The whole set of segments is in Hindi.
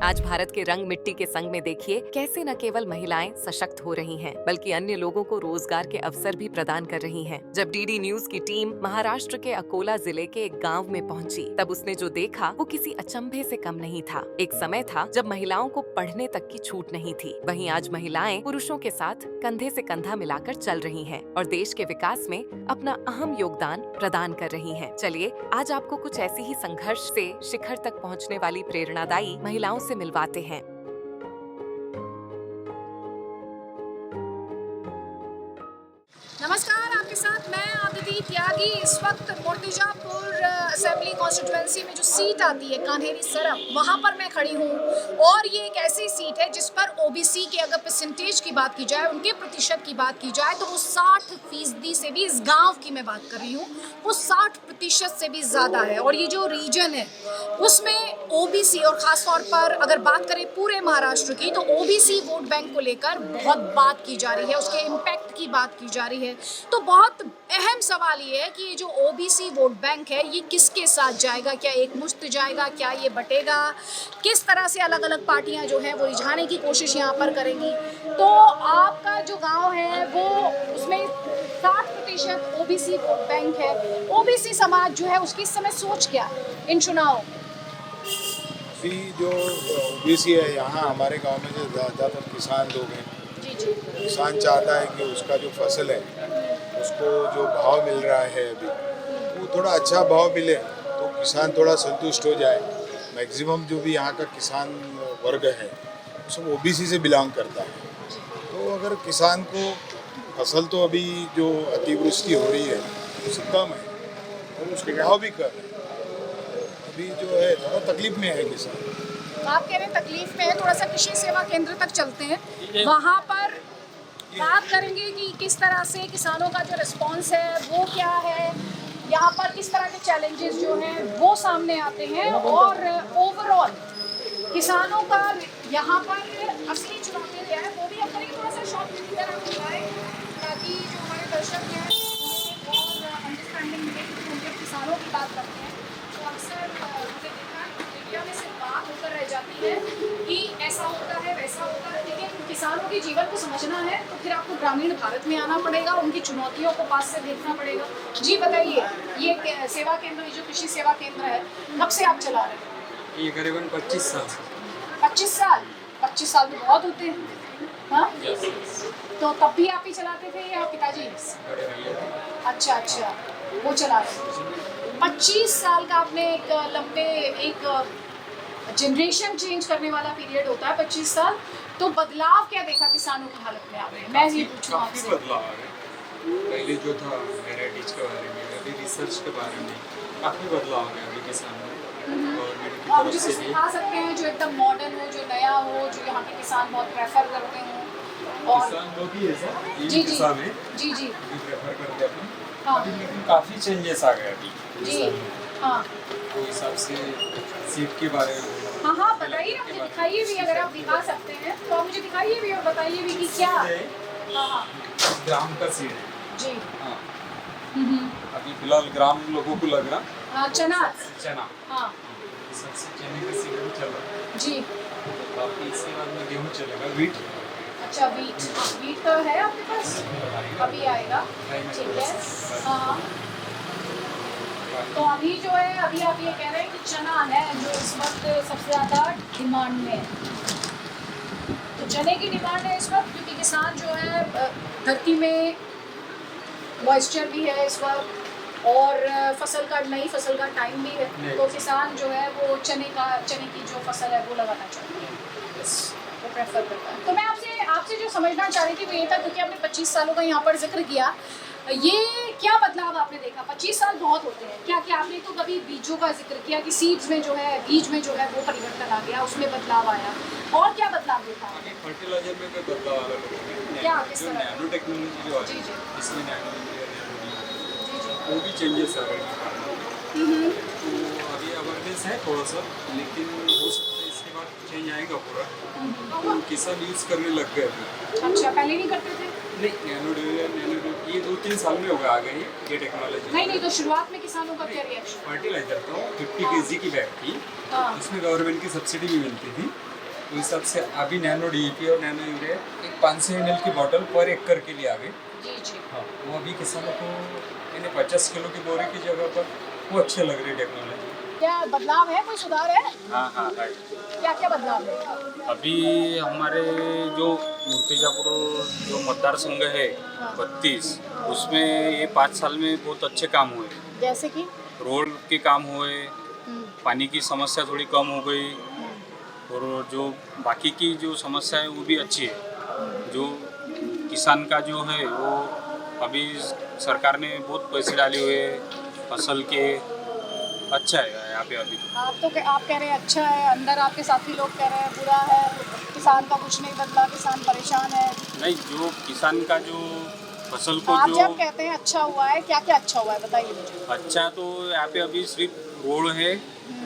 आज भारत के रंग मिट्टी के संग में देखिए कैसे न केवल महिलाएं सशक्त हो रही हैं, बल्कि अन्य लोगों को रोजगार के अवसर भी प्रदान कर रही हैं। जब डीडी न्यूज की टीम महाराष्ट्र के अकोला जिले के एक गांव में पहुंची, तब उसने जो देखा वो किसी अचंभे से कम नहीं था। एक समय था जब महिलाओं को पढ़ने तक की छूट नहीं थी। वहीं आज महिलाएं पुरुषों के साथ कंधे से कंधा मिलाकर चल रही हैं और देश के विकास में अपना अहम योगदान प्रदान कर रही हैं। चलिए आज आपको कुछ ऐसी ही संघर्ष से शिखर तक पहुंचने वाली प्रेरणादायी महिलाओं से मिलवाते हैं। नमस्कार, आपके साथ मैं आदिति त्यागी। इस वक्त मुर्तिजापुर असेंबली कॉन्स्टिट्यूएंसी में जो सीट आती है कान्हेरी सरप, वहाँ पर मैं खड़ी हूँ और ये एक ऐसी सीट है जिस पर ओबीसी के अगर परसेंटेज की बात की जाए, उनके प्रतिशत की बात की जाए, तो वो 60% से भी, इस गांव की मैं बात कर रही हूँ, वो 60% से भी ज़्यादा है। और ये जो रीजन है उसमें ओबीसी और ख़ास तौर पर अगर बात करें पूरे महाराष्ट्र की, तो ओबीसी वोट बैंक को लेकर बहुत बात की जा रही है, उसके इम्पैक्ट की बात की जा रही है। तो बहुत अहम सवाल ये है कि ये जो ओबीसी वोट बैंक है ये किसके साथ जाएगा, क्या एक मुश्त जाएगा, क्या ये बटेगा, किस तरह से अलग अलग पार्टियां जो हैं वो रिझाने की कोशिश यहाँ पर करेंगी। तो आपका जो गांव है वो उसमें 60% ओबीसी वोट बैंक है। ओबीसी समाज जो है उसकी इस समय सोच क्या है इन चुनाव? अभी जो ओबीसी है यहाँ हमारे गांव में जो ज़्यादातर किसान लोग हैं, किसान चाहता है कि उसका जो फसल है उसको जो भाव मिल रहा है अभी वो थोड़ा अच्छा भाव मिले तो किसान थोड़ा संतुष्ट हो जाए। मैक्सिमम जो भी यहाँ का किसान वर्ग है वो सब ओबीसी से बिलोंग करता है। तो अगर किसान को फसल तो अभी जो अतिवृष्टि हो रही है उससे कम है और उसके भाव भी कम है, अभी जो है थोड़ा तकलीफ में है किसान। आप कह रहे हैं तकलीफ में है, थोड़ा सा कृषि सेवा केंद्र तक चलते हैं, वहाँ पर बात करेंगे कि किस तरह से किसानों का जो रिस्पांस है वो क्या है, यहाँ पर किस तरह के चैलेंजेस जो हैं वो सामने आते हैं और ओवरऑल किसानों का यहाँ पर असली चुनौती क्या है वो भी हम करेंगे। थोड़ा सा शॉर्ट की तरह बताएं ताकि जो हमारे दर्शक हैं और अंडरस्टैंडिंग मिले, क्योंकि उनके किसानों की बात करते हैं तो अक्सर मुझे देखा मीडिया में सिर्फ बात होकर रह जाती है कि ऐसा होता है वैसा होता है, लेकिन किसानों के जीवन को समझना है तो फिर आपको ग्रामीण भारत में आना पड़ेगा, उनकी चुनौतियों को पास से देखना पड़ेगा। जी बताइए, ये सेवा केंद्र, ये जो कृषि सेवा केंद्र है, कब से आप चला रहे हैं? ये करीबन 25 साल। 25 साल? 25 साल तो बहुत होते हैं। हाँ, तो तब भी आप ही चलाते थे या पिताजी? अच्छा अच्छा, वो चला रहे। 25 साल का आपने एक लंबे एक जनरेशन चेंज करने वाला पीरियड होता है 25 साल। तो बदलाव क्या देखा किसानों की हालत में आपने? मैं ये पूछूं काफी आपसे। बदलाव आ गए। पहले जो था वेराइटीज के बारे में, अभी रिसर्च के बारे में काफी बदलाव आ गया अभी किसानों में। गवर्नमेंट की आप तरफ मुझे से भी सिखा सकते हैं जो एकदम मॉडर्न हो, जो नया हो, जो यहाँ के किसान बहुत प्रेफर करते हो? और किसान लोग ही है सर, ये जी जी किसान है जी जी अभी प्रेफर करते हैं अपने। हाँ अभी लेकिन काफी चेंजेस आ गए अभी जी किसान में। हाँ तो हिसाब से सीट के बारे में हाँ हाँ बताइए ना, मुझे दिखाइए भी, अगर आप दिखा सकते हैं तो आप मुझे दिखाइए भी और बताइए भी कि क्या। हाँ हाँ ग्राम का सीड है। जी। हाँ, अभी फिलहाल ग्राम लोगों को लग रहा हाँ, चना। चना, हाँ सबसे चने का सीजन चल रहा है। जी। बाकी इसके बाद में गेहूँ चलेगा, वीट। अच्छा वीट, वीट का है आपके पास? अभी आएगा, ठीक है। हाँ हाँ, तो अभी जो है, अभी आप ये कह रहे हैं कि चना है जो इस वक्त सबसे ज़्यादा डिमांड में है। तो चने की डिमांड है इस वक्त क्योंकि किसान जो है धरती में मॉइस्चर भी है इस वक्त और नई फसल का टाइम भी है, तो किसान जो है वो चने की जो फसल है वो लगाना चाहते हैं, वो प्रेफर करता है। तो मैं आपसे जो समझना चाह रही थी वो ये था, क्योंकि आपने 25 सालों का यहाँ पर जिक्र किया, ये क्या बदलाव आपने देखा? 25 साल बहुत होते हैं, क्या क्या आपने तो कभी बीजों का जिक्र किया कि सीड्स में जो है, बीज में जो है वो परिवर्तन आ गया, उसमें बदलाव आया, और क्या बदलाव देखा? फर्टिलाइजर में कोई बदलाव आ रहा है क्या, किस जो तरह? नैनो टेक्नोलॉजी जो आ रही जी, है, इसमें नैनो जी जी। वो भी चेंजेस आ रहे हैं। तो अभी अवेयरनेस है थोड़ा सा, लेकिन हो सकता है इसके बाद चेंज आएगा पूरा। तो किसान यूज़ करने लग गए अभी। अच्छा, पहले नहीं करते थे? नहीं, नैनो ये 2-3 साल में होगा आ गई ये टेक्नोलॉजी। नहीं, तो शुरुआत में किसानों का क्या रिएक्शन? फर्टिलाइजर था 50 kg की बैग थी, हाँ उसमें गवर्नमेंट की सब्सिडी भी मिलती थी, उस हिसाब से अभी नैनो डीएपी और नैनो यूरिया एक 500 ml की बोतल पर एकड़ के लिए आ गई। जी जी। हाँ, वो अभी किसानों को यानी 50 किलो की बोरी की जगह पर वो अच्छे लग रही टेक्नोलॉजी। क्या बदलाव है, कोई सुधार है? हाँ हाँ है। क्या क्या बदलाव है? अभी हमारे जो मूर्तिजापुर जो मतदार संघ है 32, उसमें ये 5 साल में बहुत अच्छे काम हुए। जैसे कि रोड के काम हुए, पानी की समस्या थोड़ी कम हो गई, और जो बाकी की जो समस्या है वो भी अच्छी है। जो किसान का जो है वो अभी सरकार ने बहुत पैसे डाले हुए फसल के, अच्छा है यहाँ पे अभी। आप कह रहे हैं अच्छा है, अंदर आपके साथी लोग कह रहे हैं बुरा है, किसान का कुछ नहीं बदला, किसान परेशान है। नहीं, जो किसान का जो फसल को आप जो जब कहते हैं अच्छा हुआ है, क्या क्या अच्छा हुआ है बताइए मुझे। अच्छा, तो यहाँ पे अभी सिर्फ रोड है।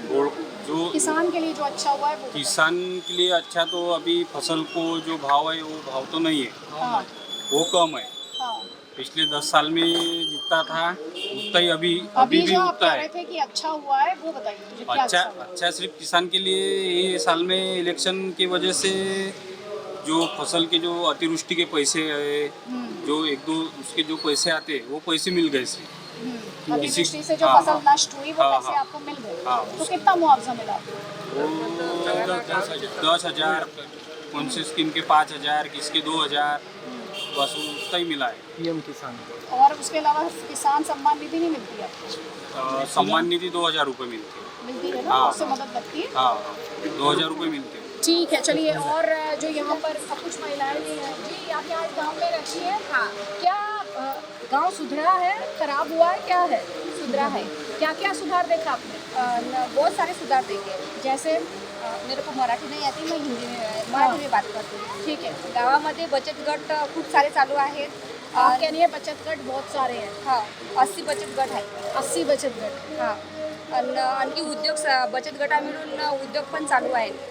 रोड जो किसान के लिए जो अच्छा हुआ है वो बताइए। किसान के लिए अच्छा, तो अभी फसल को जो भाव है वो भाव तो नहीं है, हाँ वो कम है। हाँ। पिछले 10 साल में जितना था उतना ही अभी अभी भी जो आप उतना कह रहे है। थे कि अच्छा हुआ है वो बताइए मुझे, क्या अच्छा अच्छा हुआ है? अच्छा सिर्फ किसान के लिए ये साल में इलेक्शन की वजह से जो फसल के जो अतिवृष्टि के पैसे है, जो एक दो उसके जो पैसे आते वो पैसे मिल गए सिर्फ। अतिवृष्टि से जो हाँ, फसल हाँ। नष्ट हुई वो हाँ, पैसे हाँ। आपको मिल गए। हाँ। तो कितना मुआवजा मिला? वो 10,000, कौन से स्कीम के 5,000, किसके 2,000, बस उतना ही मिला है। पीएम किसान और उसके अलावा किसान सम्मान निधि नहीं मिलती है आपको? सम्मान निधि 2,000 रुपये मिलती है। मिलती है ना, हाँ। उससे मदद लगती है। हाँ, 2,000 रुपये मिलते हैं। ठीक है, चलिए। और जो यहाँ पर कुछ महिलाएं भी हैं जी, आप यहाँ इस गाँव में रहती हैं? हाँ। क्या गांव सुधरा है, खराब हुआ है, क्या है? सुधरा है। क्या क्या सुधार देखा आपने? बहुत सारे सुधार देखे। जैसे मेरे को मराठी नहीं आती, मैं हिंदी में मराठी में बात करते हूँ। ठीक है, गावामध्ये बचत गट खूप सारे चालू आहेत। आप कह रही हैं बचत गट बहुत सारे हैं। हाँ, 80 बचत गट आहे। 80 बचत गट। हाँ, आणि आणखी उद्योग बचत गटा मिळून उद्योग पण चालू आहेत।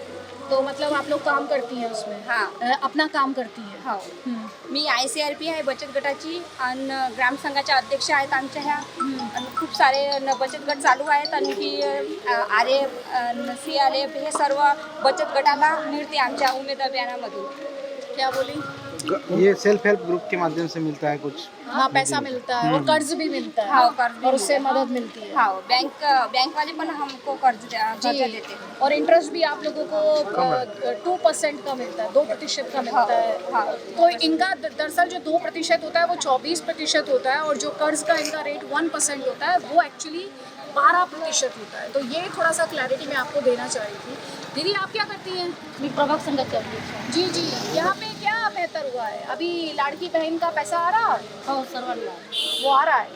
तो मतलब आप लोग काम करती हैं उसमें? हाँ। अपना काम करती हैं? हो, मी ICRP आहे बचत गटाची, आणि ग्रामसंघाच्या अध्यक्ष आहेत आमच्या ह्या, आणि खूप सारे बचत गट चालू आहेत। आणखी RF, CRF हे सर्व बचत गटाला मिळते आमच्या उमेद अभियानामधून। क्या बोली? ये सेल्फ हेल्प ग्रुप के माध्यम से मिलता है कुछ। हाँ, पैसा मिलता है और कर्ज भी मिलता है। हाँ, कर्ज भी और उससे मिलता है। मदद मिलती है। हाँ, बैंक वाले पण हमको कर्ज जी। देते हैं। और इंटरेस्ट भी आप लोगों को 2% का मिलता है, 2% का मिलता है। हाँ। तो इनका दरअसल जो 2% होता है वो 24% होता है, और जो कर्ज का इनका रेट 1% होता है वो एक्चुअली 12% होता है। तो ये थोड़ा सा क्लैरिटी मैं आपको देना चाह रही थी। दीदी, आप क्या करती हैं? मी प्रभाग संघाची अध्यक्ष। जी जी। यहाँ पे क्या बेहतर हुआ है? अभी लाड़की बहन का पैसा आ रहा है? हो, सर्वांना। वो आ रहा है।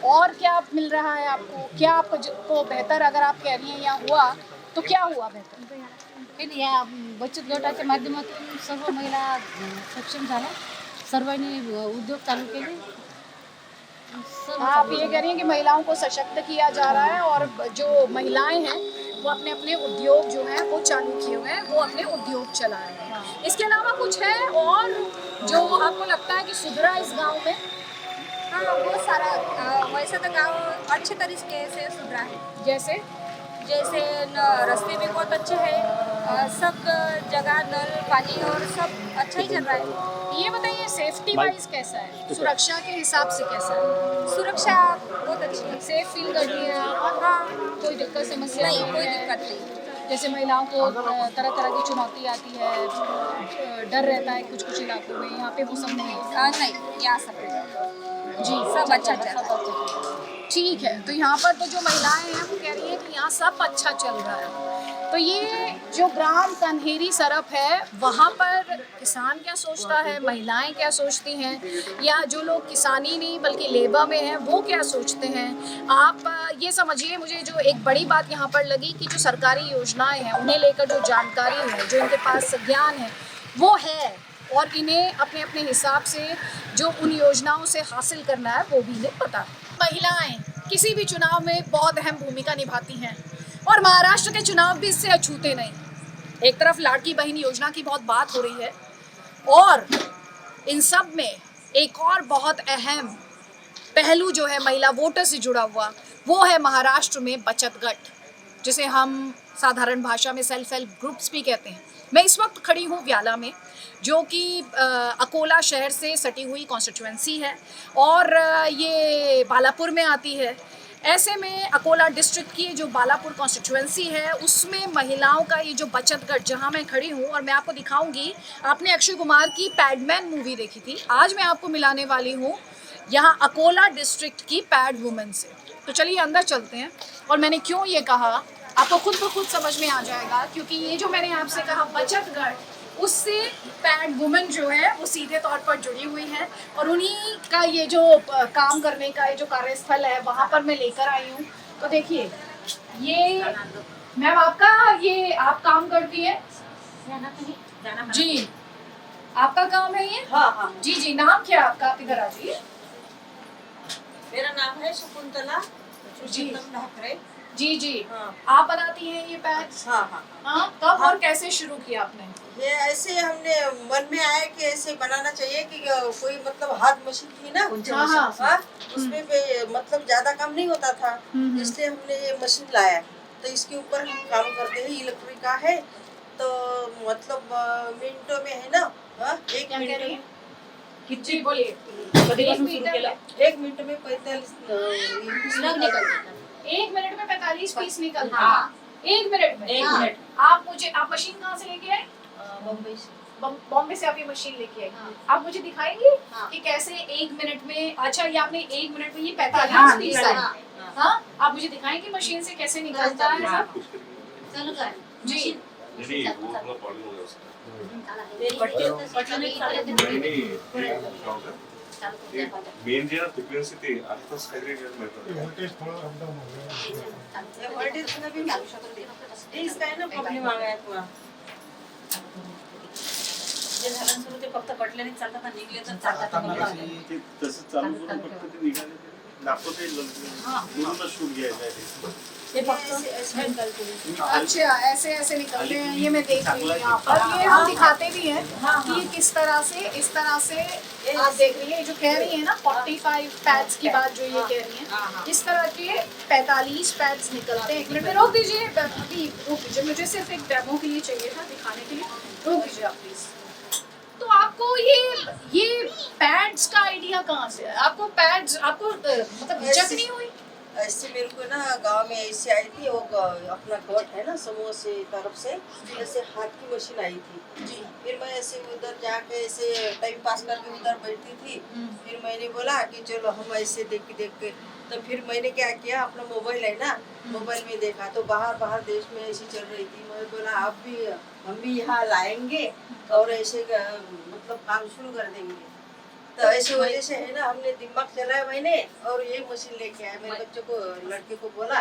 और क्या मिल रहा है आपको? क्या आपको बेहतर, अगर आप कह रही हैं यहाँ हुआ, तो क्या हुआ बेहतर? या बचत गटाच्या माध्यमातून सर्व महिला सक्षम झाल्या, सर्वांनी उद्योग चालू केले। आप ये कह रही हैं कि महिलाओं को सशक्त किया जा रहा है, और जो महिलाएं हैं वो अपने अपने उद्योग जो है वो चालू किए हुए हैं, वो अपने उद्योग चला रहे हैं। इसके अलावा कुछ है और जो आपको लगता है कि सुधरा इस गांव में? हाँ, बहुत सारा वैसे तो गाँव अच्छे तरीके से सुधरा है। जैसे रास्ते भी बहुत अच्छे हैं, सब जगह नल पानी और सब अच्छा ही चल रहा है। ये बताइए, सेफ्टी वाइज कैसा है? सुरक्षा के हिसाब से कैसा है? सुरक्षा बहुत अच्छी है। सेफ फील करती है? हाँ, कोई दिक्कत समस्या नहीं, कोई दिक्कत नहीं। जैसे महिलाओं को तरह तरह की चुनौती आती है, डर रहता है कुछ कुछ इलाकों में, यहाँ पे वो सब नहीं है? नहीं, यहाँ सब जी, सब अच्छा चल रहा है। ठीक है। तो यहाँ पर तो जो महिलाएं हैं वो कह रही हैं कि यहाँ सब अच्छा चल रहा है। तो ये जो ग्राम कन्हेरी सरप है, वहाँ पर किसान क्या सोचता है, महिलाएं क्या सोचती हैं, या जो लोग किसानी नहीं बल्कि लेबर में हैं वो क्या सोचते हैं, आप ये समझिए। मुझे जो एक बड़ी बात यहाँ पर लगी कि जो सरकारी योजनाएं हैं उन्हें लेकर जो जानकारी है, जो इनके पास ज्ञान है वो है, और इन्हें अपने अपने हिसाब से जो उन योजनाओं से हासिल करना है वो भी इन्हें पता है। महिलाएं किसी भी चुनाव में बहुत अहम भूमिका निभाती हैं, और महाराष्ट्र के चुनाव भी इससे अछूते नहीं। एक तरफ लाड़की बहन योजना की बहुत बात हो रही है, और इन सब में एक और बहुत अहम पहलू जो है महिला वोटर से जुड़ा हुआ, वो है महाराष्ट्र में बचत गट, जिसे हम साधारण भाषा में सेल्फ हेल्प ग्रुप्स भी कहते हैं। मैं इस वक्त खड़ी हूँ व्याला में, जो कि अकोला शहर से सटी हुई कॉन्स्टिट्यूएंसी है और ये बालापुर में आती है। ऐसे में अकोला डिस्ट्रिक्ट की जो बालापुर कॉन्स्टिट्यूएंसी है उसमें महिलाओं का ये जो बचत गट जहाँ मैं खड़ी हूँ, और मैं आपको दिखाऊंगी, आपने अक्षय कुमार की पैडमैन मूवी देखी थी, आज मैं आपको मिलाने वाली हूँ यहाँ अकोला डिस्ट्रिक्ट की पैड वुमेन से। तो चलिए अंदर चलते हैं। और मैंने क्यों ये कहा आपको खुद ब खुद समझ में आ जाएगा, क्योंकि ये जो मैंने आपसे कहा बचत गट, उससे पैड वुमेन जो है वो सीधे तौर पर जुड़ी हुई है और उन्हीं का ये जो काम करने का ये जो कार्यस्थल है वहाँ पर मैं लेकर आई हूँ। तो देखिए ये मैम आपका ये आप काम करती है जी, आपका काम है ये? हाँ। जी जी, नाम क्या है आपका? आप इधर आ जाइए। मेरा नाम है शकुंतला जी ढाकरे। जी जी, हाँ। आप बनाती हैं ये पैड्स? हाँ। हाँ, कब और कैसे शुरू किया आपने? ये ऐसे हमने मन में आया कि ऐसे बनाना चाहिए कि कोई मतलब हाथ मशीन थी ना, हाँ, उसमें मतलब ज्यादा काम नहीं होता था, इसलिए हमने ये मशीन लाया। तो इसके ऊपर हम काम करते हैं, इलेक्ट्रिक का है, तो मतलब मिनटों में है ना, एक मिनट में जी बोलिए। एक मिनट में 45 1 मिनट में 45 पीस निकलता है। 1 मिनट में? 1 मिनट। आप मशीन कहाँ से लेके आए? बम्बई से। बॉम्बे से आप ये मशीन लेके आए। आप मुझे दिखाएंगे कि कैसे 1 मिनट में, अच्छा ये आपने 1 मिनट में ये 45 पीस है, हाँ, आप मुझे दिखाएंगे मशीन से कैसे निकलता है सब? जी मेन जे ना फ्रिक्वेन्सी ते आसपास काहीतरी मिळतं वोल्टेज में भी इसका है ना प्रॉब्लम आ गया थोड़ा। जे झालं सुरू ते फक्त कटल्याने चालतात ना, निघले तर चालतात ते तसं चालू करून फक्त ते निघाले दाखवते दुरूनच शूट घ्यायचा आहे ते फक्त अच्छा ऐसे ऐसे निकलते हैं, ये मैं देख रही हूँ यहाँ पर। ये हम दिखाते भी हैं कि ये किस तरह से, इस तरह से आप देख रही है जो कह रही है ना 45 पैड्स की बात जो ये कह रही है, इस तरह के 45 पैड्स निकलते हैं। 1 मिनट में रोक दीजिए, अभी रोक दीजिए, मुझे सिर्फ एक डेमो के लिए चाहिए था, दिखाने के लिए। रोक दीजिए आप प्लीज। तो आपको ये पैड्स का आइडिया कहाँ से है? आपको पैड्स आपको मतलब हिचक नहीं हुई? ऐसे मेरे को ना गांव में ऐसे आई थी, वो अपना गट है ना समूह से तरफ से, ऐसे हाथ की मशीन आई थी जी। फिर मैं ऐसे उधर जाके ऐसे टाइम पास करके उधर बैठी थी। फिर मैंने बोला कि चलो हम ऐसे देख के, तो फिर मैंने क्या किया, अपना मोबाइल है ना, मोबाइल में देखा तो बाहर देश में ऐसी चल रही थी। मैं बोला हम भी यहाँ लाएंगे और ऐसे मतलब काम शुरू कर देंगे। तो ऐसे वजह से है ना हमने दिमाग चलाया मैंने, और ये मशीन लेके आया। मेरे बच्चों को, लड़के को बोला,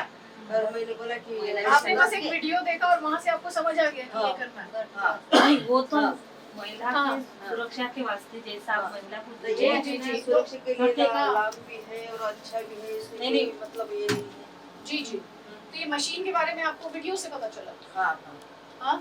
और मैंने बोला कि आपने बस एक वीडियो देखा और वहाँ से आपको समझ आ गया कि ये करना है। नहीं, वो तो महिला की सुरक्षा के वास्ते, जैसा महिला को जी सुरक्षा के लिए लाभ भी है और अच्छा भी है, इसमें नहीं मतलब ये जी जी। तो ये मशीन के बारे में आपको वीडियो से पता चला? हाँ।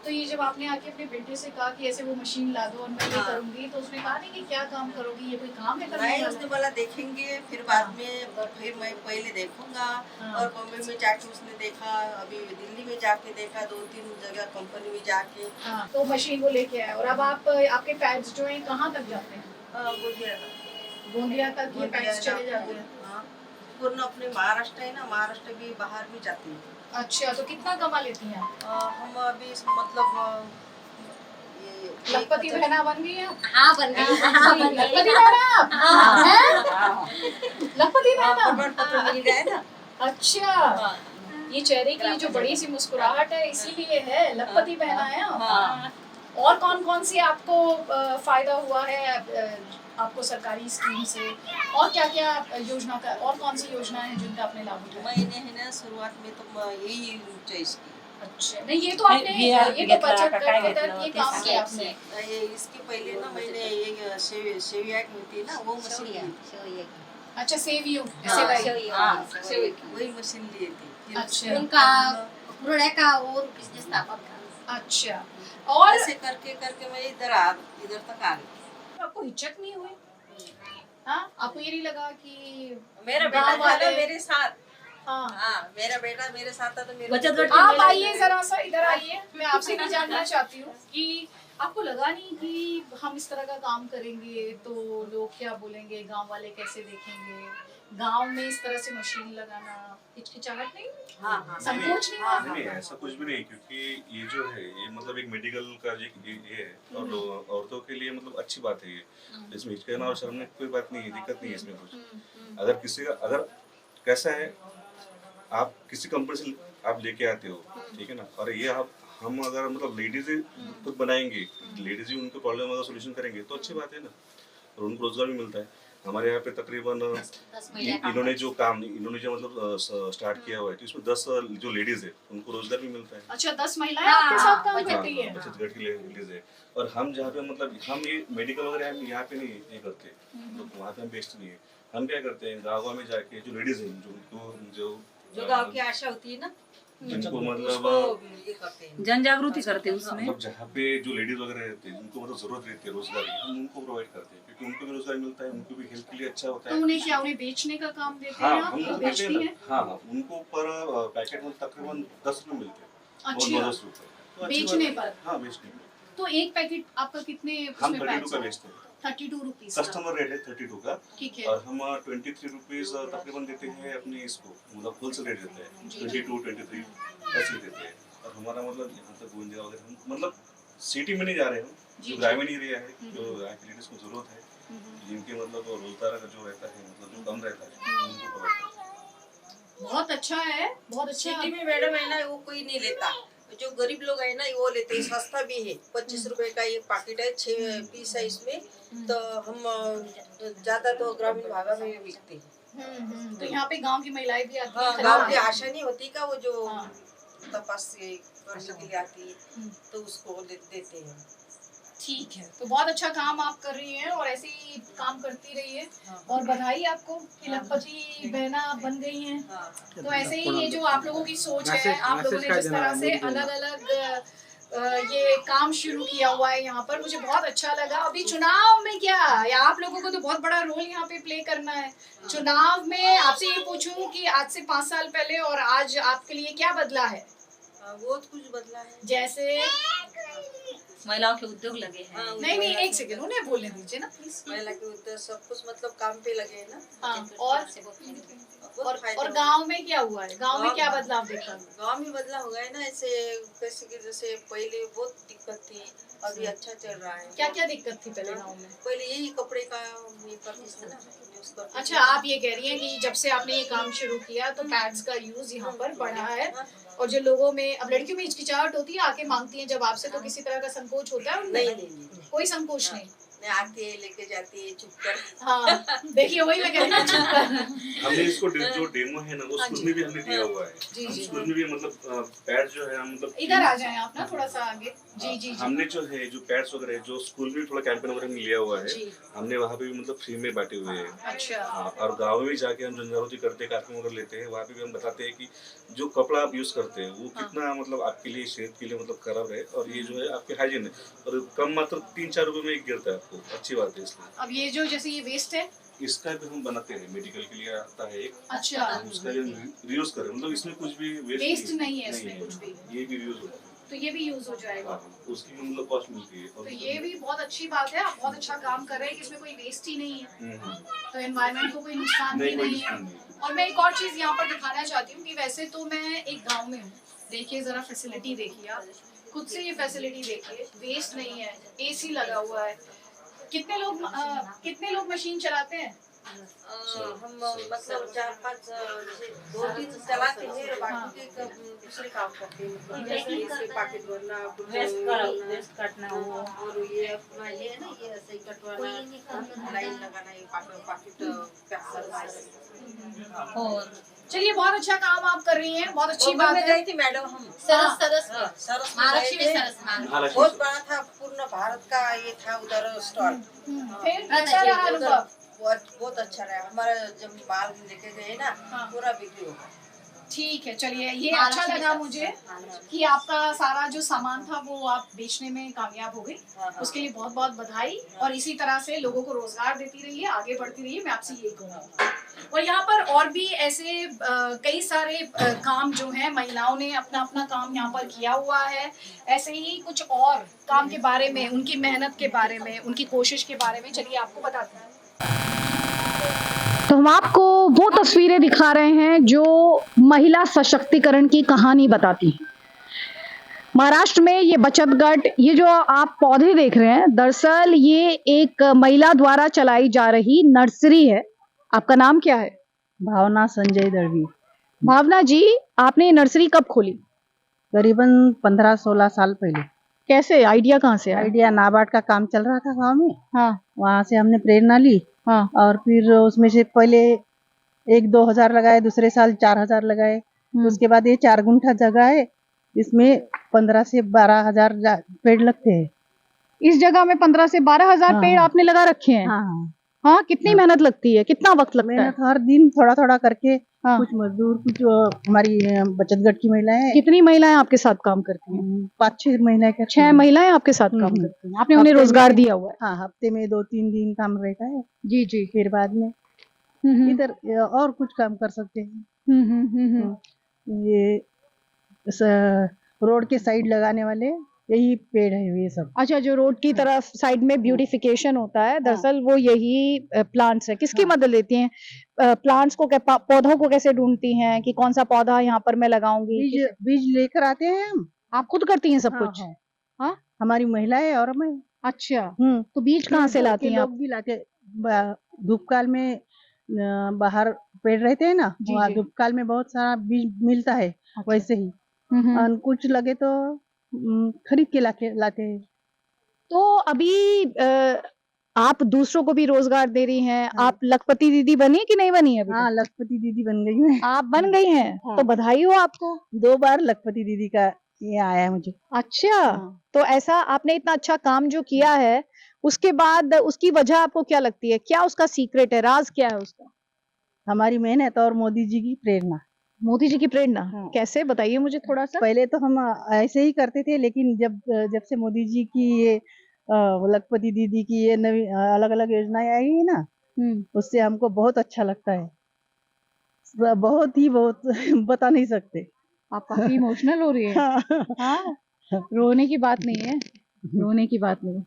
तो ये जब आपने आके अपने बेटे से कहा कि ऐसे वो मशीन ला दो और मैं ये करूंगी, तो उसने कहा नहीं कि क्या काम करोगी, ये कोई काम है करने नहीं, वाला? उसने बोला देखेंगे, फिर बाद में, फिर मैं पहले देखूंगा। और बॉम्बे में जाके उसने देखा, अभी दिल्ली में जाके देखा, 2-3 जगह कंपनी में जाके। तो मशीन वो लेके आया। और अब आपके पैड्स जो हैं कहाँ तक जाते हैं? गोंदिया तक ये पैड्स चले जाते हैं? पूर्ण अपने महाराष्ट्र है ना, महाराष्ट्र भी बाहर भी जाती है। अच्छा, तो कितना कमा लेती हैं आप? हम अभी मतलब लखपति बहना बन गई हैं? हाँ बन गई। लखपति बहना हैं? लखपति बहना प्रमाण पत्र मिल गया है ना। अच्छा, ये चेहरे की जो बड़ी सी मुस्कुराहट है इसीलिए है, लखपति बहना है आप। और कौन सी आपको फायदा हुआ है आपको सरकारी स्कीम से, और क्या योजना का, और कौन सी योजना है जिनका आपने लाभ उठाया? मैंने है ना शुरुआत में तो यही चॉइस की। अच्छा, नहीं ये तो आपने ये तो बचत गट के तहत ये काम किया आपने। ये इसके पहले ना मैंने ये सेविया की होती है ना, वो मशीन ली। अच्छा, सेवियो वही मशीन ली थी। अच्छा, उनका पुराने का और बिजनेस था। अच्छा, और ऐसे करके मैं इधर तक आ गई। आपको हिचक नहीं हुई? हाँ, आपको ये नहीं लगा कि मेरा बेटा था ना मेरे साथ, हाँ हाँ, मेरा बेटा मेरे साथ था तो मेरे बचत गट आप आइए जरा सा इधर आइए। मैं आपसे भी जानना चाहती हूँ कि आपको लगा नहीं कि हम इस तरह का काम करेंगे तो लोग क्या बोलेंगे, गांव वाले कैसे देखेंगे, गांव में इस तरह से मशीन लगाना हिचकिचाहट नहीं, हाँ हाँ संकोच नहीं? हाँ, नहीं नहीं, ऐसा कुछ भी नहीं, क्योंकि ये जो है ये मतलब एक मेडिकल का ये है, और औरतों के लिए मतलब अच्छी बात है ये। इसमें हिचकिचाना और शर्म की कोई बात नहीं है, दिक्कत नहीं है इसमें कुछ। अगर किसी का अगर कैसा है, आप किसी कंपनी से आप लेके आते हो, ठीक है ना, और ये आप हम अगर मतलब लेडीज खुद बनाएंगे, लेडीज ही उनको प्रॉब्लम का सोल्यूशन करेंगे तो अच्छी बात है ना, और उनको रोजगार भी मिलता है। हमारे यहाँ पे तकरीबन इन्होंने जो मतलब स्टार्ट किया हुआ है, तो इसमें 10 जो लेडीज है उनको रोजगार भी मिलता है। अच्छा, 10 महिलाएं आपके साथ काम करती है? बचत गट की लेडीज है। और हम जहाँ पे मतलब हम ये मेडिकल वगैरह हम यहाँ पे नहीं ये करते, तो वहाँ पे हम बेस्ट नहीं है। हम क्या करते हैं, गाँव में जाके जो लेडीज हैं जो गाँव की आशा होती है ना, जिनको मतलब उसको ये करते हैं, जन जागृति करते हैं उसमें। मतलब जहाँ पे जो लेडीज वगैरह रहते हैं उनको मतलब जरूरत रहती है रोजगार की, हम उनको प्रोवाइड करते हैं, क्योंकि उनको भी रोजगार मिलता है, उनको भी हेल्थ के लिए अच्छा होता तो है। उन्हें क्या, उन्हें बेचने का काम देते हाँ, हैं आप? हम वो देते हैं बेचती हैं? ना। हाँ, उनको पर पैकेट में तकरीबन 10 रुपए मिलते हैं। अच्छा, 10 रुपए तो अच्छी बेचने बात है। पर? हाँ, बेचने पर तो एक पैकेट आपका कितने हम उसमें 32 का पैक? बेचते हैं। 32 रुपीज। कस्टमर रेट है 32 का, ठीक है। और हम 23 रुपीज तकरीबन देते हैं अपने इसको, मतलब होलसेल रेट देते हैं 22 23 ऐसे देते हैं। और हमारा मतलब यहाँ तक गोंदिया वगैरह हम मतलब सिटी में नहीं जा रहे हम, जो ग्रामीण एरिया है, जो लेडीज को जरूरत है, जिनके मतलब रोजगार का जो रहता है मतलब जो कम रहता है, उनको प्रोवाइड करते हैं। बहुत अच्छा है, बहुत अच्छा। सिटी में मैडम है ना, वो कोई नहीं लेता, जो गरीब लोग है ना वो लेते हैं। सस्ता भी है, 25 रुपए का एक पैकेट है, 6 पीस है इसमें। तो हम ज्यादा तो ग्रामीण भागा में बिकते हैं। तो यहाँ पे गांव की महिलाएं भी आती हाँ, हैं? गाँव की आशा नहीं होती का, वो जो हाँ। तपास करने के लिए आती है तो उसको देते हैं। ठीक है, तो बहुत अच्छा काम आप कर रही हैं और ऐसे ही काम करती रहिए। और बधाई आपको कि लखपति बहना आप बन गई हैं। तो ऐसे ही ये जो आप लोगों की सोच है, आप लोगों ने जिस तरह से अलग अलग ये काम शुरू किया हुआ है यहाँ पर, मुझे बहुत अच्छा लगा। अभी चुनाव में क्या, या आप लोगों को तो बहुत बड़ा रोल यहाँ पे प्ले करना है। चुनाव में आपसे ये पूछूं कि आज से 5 साल पहले और आज आपके लिए क्या बदला है? बहुत कुछ बदला है। जैसे महिलाओं के उद्योग लगे हैं। नहीं, एक सेकंड, उन्हें बोलने दीजिए ना प्लीज। महिला के उद्योग सब कुछ मतलब काम पे लगे है ना। हाँ, और और गांव में क्या हुआ है? गांव में क्या बदलाव देखा? गांव में बदलाव हो गया है ना, ऐसे कैसे कि जैसे पहले बहुत दिक्कत थी, अभी अच्छा चल रहा है। क्या क्या दिक्कत थी पहले गांव में? पहले यही कपड़े का ये करती थी ना, यूज करती। अच्छा, आप ये कह रही हैं कि जब से आपने ये काम शुरू किया तो पैड्स का यूज यहाँ पर बढ़ा है, और जो लोगों में, अब लड़कियों में हिचकिचाहट होती है, आके मांगती हैं जब आपसे, तो किसी तरह का संकोच होता है उनमें? नहीं, कोई संकोच नहीं। आती है, लेके जाती है चुप कर। हाँ, देखिए वही लगे ना, चुप कर। हमने इसको जो डेमो है ना, वो स्कूल में भी हमने दिया हुआ है। जी, जी। स्कूल में भी मतलब पैड जो है मतलब इधर आ जाएं आप ना थोड़ा सा आगे। जी जी जी। हमने जो है जो पैड्स वगैरह है, जो स्कूल में थोड़ा कैंपेन वगैरह में लिया हुआ है, जी। हमने वहाँ पे भी मतलब फ्री में बांटे हुए हैं। अच्छा। हाँ, और गाँव में भी जाके हम जनजागृति करते हैं, कार्यक्रम वगैरह लेते हैं, वहाँ पे भी हम बताते हैं कि जो कपड़ा आप यूज करते हैं वो कितना मतलब आपके लिए, सेहत के लिए मतलब खराब है, और ये जो है आपके हाइजीन है, और कम मात्र 3-4 रुपए में एक गिरता है आपको, अच्छी बात है इसलिए। अब ये जो जैसे ये वेस्ट है, इसका भी हम बनाते हैं, मेडिकल के लिए आता है एक, अच्छा, उसका भी रीयूज करें, मतलब इसमें कुछ भी वेस्ट नहीं है इसमें कुछ भी, ये भी यूज होता है। तो ये भी यूज हो जाएगा। हाँ, उसकी मतलब कॉस्ट मिलती है। तो ये भी बहुत अच्छी बात है, आप बहुत अच्छा काम कर रहे हैं कि इसमें कोई वेस्ट ही नहीं है, तो एनवायरनमेंट को कोई नुकसान भी नहीं है। और मैं एक और चीज यहाँ पर दिखाना चाहती हूँ कि वैसे तो मैं एक गांव में हूँ, देखिए जरा फैसिलिटी देखिए आप, खुद से ये फैसिलिटी देखिए, वेस्ट नहीं है, एसी लगा हुआ है। कितने लोग मशीन चलाते हैं? हम मतलब 4-5 2-3 चलाते हैं, बाकी के दूसरे काम करते हैं, मतलब जैसे इसके पैकेट भरना, वेस्ट काटना हो, और ये अपना ये है ना, ये ऐसे ही कटवाना, लाइन लगाना, ये पैकेट पैक करना। और चलिए, बहुत अच्छा काम आप कर रही हैं, बहुत अच्छी बात है। गई थी मैडम हम सरस महालक्ष्मी में गए सरस थे। महालक्ष्मी बहुत बड़ा था, पूर्ण भारत का ये था उधर स्टॉल। फिर कैसा रहा अनुभव? बहुत अच्छा रहा हमारा, जब माल लेके गए ना पूरा बिक्री हो गया। ठीक है, चलिए ये अच्छा लगा मुझे कि आपका सारा जो सामान था वो आप बेचने में कामयाब हो गई। उसके लिए बहुत बहुत बधाई और इसी तरह से लोगों को रोजगार देती रहिए, आगे बढ़ती रहिए, मैं आपसे यही कहूँगी। और यहाँ पर और भी ऐसे कई सारे काम जो हैं महिलाओं ने अपना अपना काम यहाँ पर किया हुआ है। ऐसे ही कुछ और काम के बारे में, उनकी मेहनत के बारे में, उनकी कोशिश के बारे में चलिए आपको बताते हैं। तो हम आपको वो तस्वीरें दिखा रहे हैं जो महिला सशक्तिकरण की कहानी बताती हैं। महाराष्ट्र में ये बचत गट, ये जो आप पौधे देख रहे हैं, दरअसल ये एक महिला द्वारा चलाई जा रही नर्सरी है। आपका नाम क्या है? भावना संजय दर्वी। भावना जी, आपने ये नर्सरी कब खोली? करीबन 15-16 साल पहले। कैसे, आइडिया कहाँ से आया? आइडिया नाबार्ड का काम चल रहा था गांव में। हाँ वहां से हमने प्रेरणा ली। हाँ। और फिर उसमें से पहले 1-2 हजार लगाए, दूसरे साल 4 हजार लगाए। उसके बाद ये 4 गुंठा जगह है, इसमें 15 से 12 हजार पेड़ लगते हैं। इस जगह में 15 से 12 हजार हाँ, पेड़ आपने लगा रखे हैं? हाँ। हाँ, कितनी मेहनत लगती है, कितना वक्त लगता है? मेहनत हर दिन थोड़ा थोड़ा करके। हाँ। कुछ मजदूर, कुछ हमारी बचत गट की महिलाएं हैं। कितनी महिलाएं आपके साथ काम करती हैं? 5-6 महिलाएं करती 6 हैं। महिलाएं आपके साथ काम हम्म। करती हैं। आपने उन्हें हफ्ते रोजगार में- दिया हुआ है? हाँ, हफ्ते में 2-3 दिन काम रहता है। जी जी। फिर बाद में इधर और कुछ काम कर सकते हैं। ये रोड के साइड लगाने वाले यही पेड़ है ये सब। अच्छा, जो रोड की तरफ साइड में ब्यूटिफिकेशन होता है, दरअसल वो यही प्लांट्स है। किसकी मदद लेती हैं? प्लांट्स को पौधों को कैसे ढूंढती हैं कि कौन सा पौधा यहाँ पर मैं लगाऊंगी? बीज लेकर आते हैं हम। आप खुद करती हैं सब हाँ, कुछ? हाँ। हाँ, हमारी महिला है और मैं। अच्छा। हम्म। तो बीज कहाँ से लाती हैं आप? लोग भी लाते, धूपकाल में बाहर पेड़ रहते हैं ना, जी, वहाँ जी। धूपकाल में बहुत सारा बीज मिलता है। अच्छा। वैसे ही और कुछ लगे तो खरीद के लाते हैं। तो अभी आप दूसरों को भी रोजगार दे रही हैं। हाँ। आप लखपति दीदी बनी कि नहीं बनी अभी हाँ, तक? लखपति दीदी बन गई मैं। आप बन गई हैं? हाँ। तो बधाई हो आपको। 2 बार लखपति दीदी का ये आया है मुझे। अच्छा। हाँ। तो ऐसा आपने इतना अच्छा काम जो किया है, उसके बाद उसकी वजह आपको क्या लगती है? क्या उसका सीक्रेट है, राज क्या है उसका? हमारी मेहनत और मोदी जी की प्रेरणा। मोदी जी की प्रेरणा? हाँ। कैसे, बताइए मुझे थोड़ा सा। पहले तो हम ऐसे ही करते थे, लेकिन जब से मोदी जी की ये लखपति दीदी की ये नवी अलग-अलग योजनाएं आई है ना, उससे हमको बहुत अच्छा लगता है। बहुत ही बहुत बता नहीं सकते। आप काफी इमोशनल हो रही है। हाँ। हाँ, रोने की बात नहीं है, रोने की बात नहीं।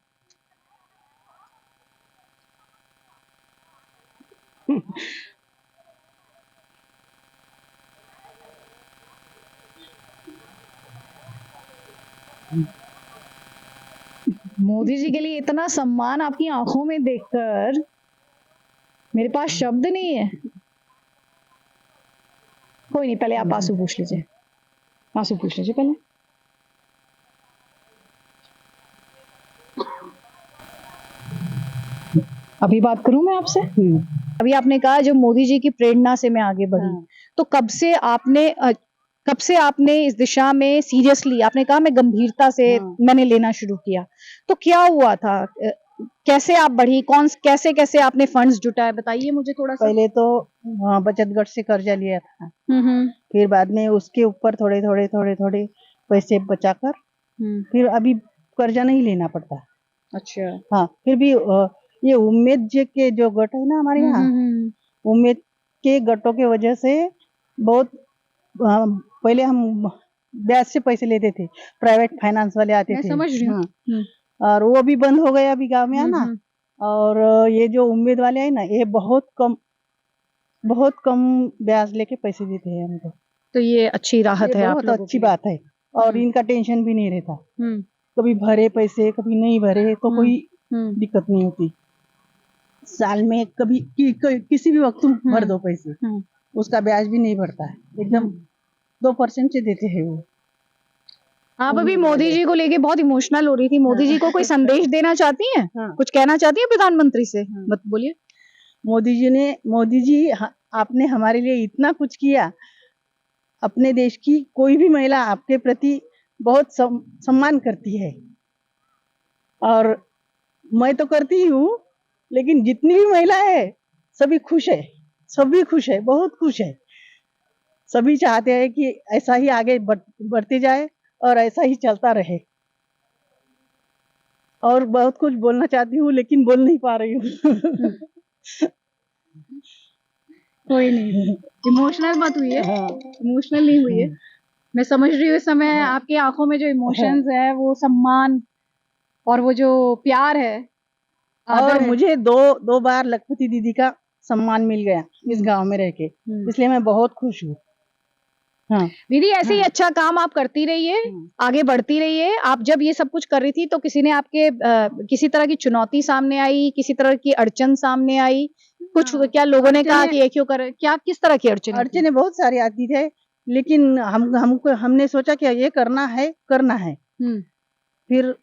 मोदी जी के लिए इतना सम्मान आपकी आंखों में देखकर मेरे पास शब्द नहीं है। कोई नहीं, पहले आप आंसू पूछ लीजिए, आंसू पूछ लीजिए पहले। अभी बात करूं मैं आपसे? अभी आपने कहा जब मोदी जी की प्रेरणा से मैं आगे बढ़ी। हाँ। तो कब से आपने इस दिशा में सीरियसली, आपने कहा मैं गंभीरता से हाँ। मैंने लेना शुरू किया, तो क्या हुआ था? कैसे आप बढ़ी? कैसे कैसे आपने फंड्स जुटाए, बताइए मुझे थोड़ा सा। पहले तो बचत गट से कर्जा लिया था। फिर बाद में उसके ऊपर थोड़े पैसे बचाकर फिर अभी कर्जा नहीं लेना पड़ता। अच्छा। हाँ, फिर भी ये उम्मीद जी के जो गट है ना हमारे यहाँ, उम्मीद के गटों के वजह से बहुत पहले हम ब्याज से पैसे लेते थे, प्राइवेट फाइनेंस वाले आते मैं थे। समझ रही हूँ। हाँ। और वो भी बंद हो गया अभी गांव में आना। और ये जो उम्मीद वाले हैं ना, ये बहुत कम ब्याज लेके पैसे देते हैं हमको। तो ये अच्छी राहत है आप बहुत लोगों अच्छी के लिए। बात है। और इनका टेंशन भी नहीं रहता, कभी भरे पैसे कभी नहीं भरे तो कोई दिक्कत नहीं होती। साल में कभी किसी भी वक्त तुम भर दो पैसे, उसका ब्याज भी नहीं बढ़ता है, एकदम 2% से देते हैं वो। आप अभी मोदी जी को लेके बहुत इमोशनल हो रही थी। मोदी जी को कोई संदेश देना चाहती हैं? हाँ। कुछ कहना चाहती हैं प्रधानमंत्री से? मत बोलिए। मोदी जी आपने हमारे लिए इतना कुछ किया। अपने देश की कोई भी महिला आपके प्रति बहुत सम्मान करती है, और मैं तो करती हूँ, लेकिन जितनी भी महिला है सभी खुश है, बहुत खुश है। सभी चाहते हैं कि ऐसा ही आगे बढ़ते जाए और ऐसा ही चलता रहे। और बहुत कुछ बोलना चाहती हूँ लेकिन बोल नहीं पा रही हूँ। कोई नहीं, इमोशनल मत हुई है, इमोशनल नहीं हुई है। मैं समझ रही हूँ इस समय आपकी आंखों में जो इमोशंस है वो सम्मान और वो जो प्यार है, और आदर है। मुझे दो बार लखपति दीदी का सम्मान मिल गया इस गांव में रह के, इसलिए मैं बहुत खुश हूँ। हाँ दीदी ऐसे ही अच्छा काम आप करती रहिए, आगे बढ़ती रहिए। आप जब ये सब कुछ कर रही थी तो किसी ने आपके किसी तरह की चुनौती सामने आई, किसी तरह की अड़चन सामने आई? कुछ क्या लोगों ने कहा कि ये क्यों कर, क्या किस तरह की अड़चनें बहुत सारी आती थे, लेकिन हमने सोचा कि ये करना है। फिर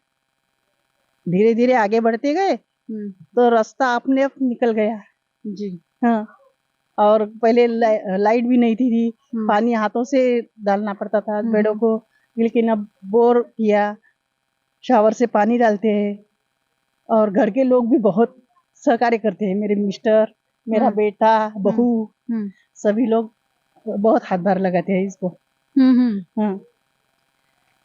धीरे धीरे आगे बढ़ते गए तो रास्ता अपने आप निकल गया जी। हाँ, और पहले लाइट भी नहीं थी, पानी हाथों से डालना पड़ता था पेड़ों को, लेकिन अब बोर किया, शावर से पानी डालते हैं। और घर के लोग भी बहुत सहकार्य करते हैं, मेरे मिस्टर, मेरा बेटा, बहू, सभी लोग बहुत हाथभार लगाते हैं इसको। हाँ।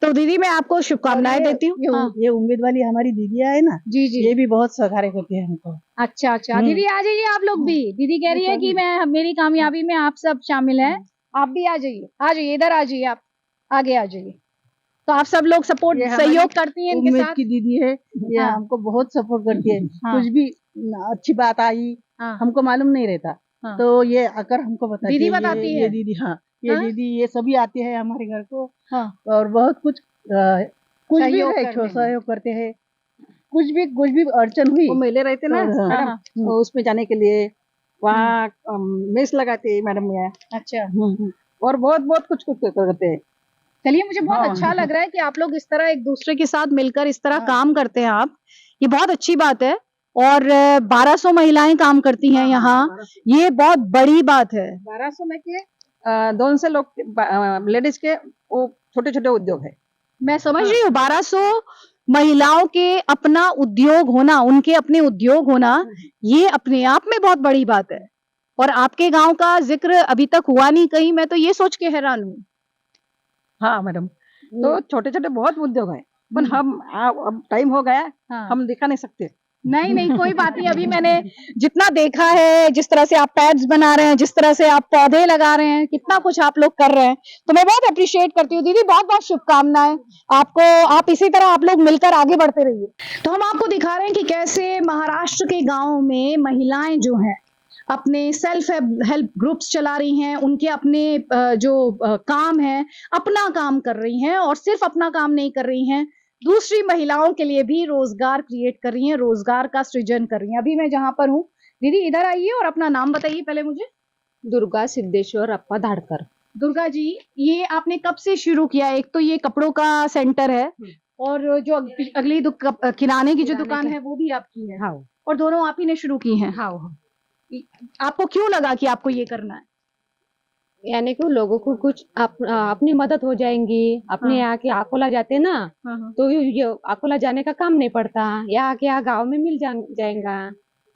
तो दीदी मैं आपको शुभकामनाएं देती हूँ। ये उम्मीद वाली हमारी दीदियाँ है ना, जी जी, ये भी बहुत सहकार्य करती है हमको। अच्छा अच्छा, दीदी आ जाइए आप लोग भी। दीदी कह रही है कि मेरी कामयाबी में आप सब शामिल हैं, आप भी आ जाइए, इधर आ जाइए, आप आगे आ जाइए। तो आप सब लोग सपोर्ट सहयोग करती हैं इनके उम्मीद साथ? की दीदी है, ये हमको बहुत सपोर्ट करती है। कुछ भी अच्छी बात आई, हमको मालूम नहीं रहता, तो ये आकर हमको बताती दीदी है। बताती है? ये दीदी, हाँ, ये दीदी, ये सभी आते हैं हमारे घर को, और बहुत कुछ भी सहयोग करते हैं। कुछ भी अड़चन हुई, वो मेले रहते ना मैडम, तो उसमें जाने के लिए वहाँ मेस लगाते हैं मैडम यहाँ। अच्छा, और बहुत कुछ करते हैं। चलिए, मुझे बहुत अच्छा लग रहा है कि आप लोग इस तरह एक दूसरे के साथ मिलकर इस तरह काम करते हैं आप, ये बहुत अच्छी बात है। और 1200 महिलाएं काम करती हैं यहाँ, ये बहुत बड़ी बात है। 1200 में के 200 लोग लेडीज के वो छोटे उद्योग है। मैं समझ रही हूँ, 1200 महिलाओं के अपना उद्योग होना, उनके अपने उद्योग होना, ये अपने आप में बहुत बड़ी बात है। और आपके गांव का जिक्र अभी तक हुआ नहीं कहीं, मैं तो ये सोच के हैरान हूँ। हाँ मैडम, तो छोटे बहुत उद्योग है, पर हम अब टाइम हो गया, हम दिखा नहीं सकते। नहीं कोई बात नहीं। अभी मैंने जितना देखा है, जिस तरह से आप पैड्स बना रहे हैं, जिस तरह से आप पौधे लगा रहे हैं, कितना कुछ आप लोग कर रहे हैं, तो मैं बहुत अप्रिशिएट करती हूँ। दीदी बहुत शुभकामनाएं आपको, आप इसी तरह आप लोग मिलकर आगे बढ़ते रहिए। तो हम आपको दिखा रहे हैं कि कैसे महाराष्ट्र के गाँव में महिलाएं जो हैं अपने सेल्फ हेल्प ग्रुप्स चला रही हैं, उनके अपने जो काम है, अपना काम कर रही हैं, और सिर्फ अपना काम नहीं कर रही हैं, दूसरी महिलाओं के लिए भी रोजगार क्रिएट कर रही हैं, रोजगार का सृजन कर रही हैं। अभी मैं जहां पर हूँ, दीदी इधर आइए और अपना नाम बताइए पहले मुझे। दुर्गा सिद्धेश्वर अप्पा धाड़कर। दुर्गा जी, ये आपने कब से शुरू किया? एक तो ये कपड़ों का सेंटर है, और जो अगली किराने की जो दुकान है वो भी आपकी है। हाँ। और दोनों आप ही ने शुरू की हैं? हाँ। आपको क्यों लगा कि आपको ये करना है? यानी कि लोगों को कुछ अपनी मदद हो जाएंगी। अपने यहाँ के अकोला जाते ना, तो ये अकोला जाने का काम नहीं पड़ता, यहाँ के यहाँ गाँव में मिल जाएगा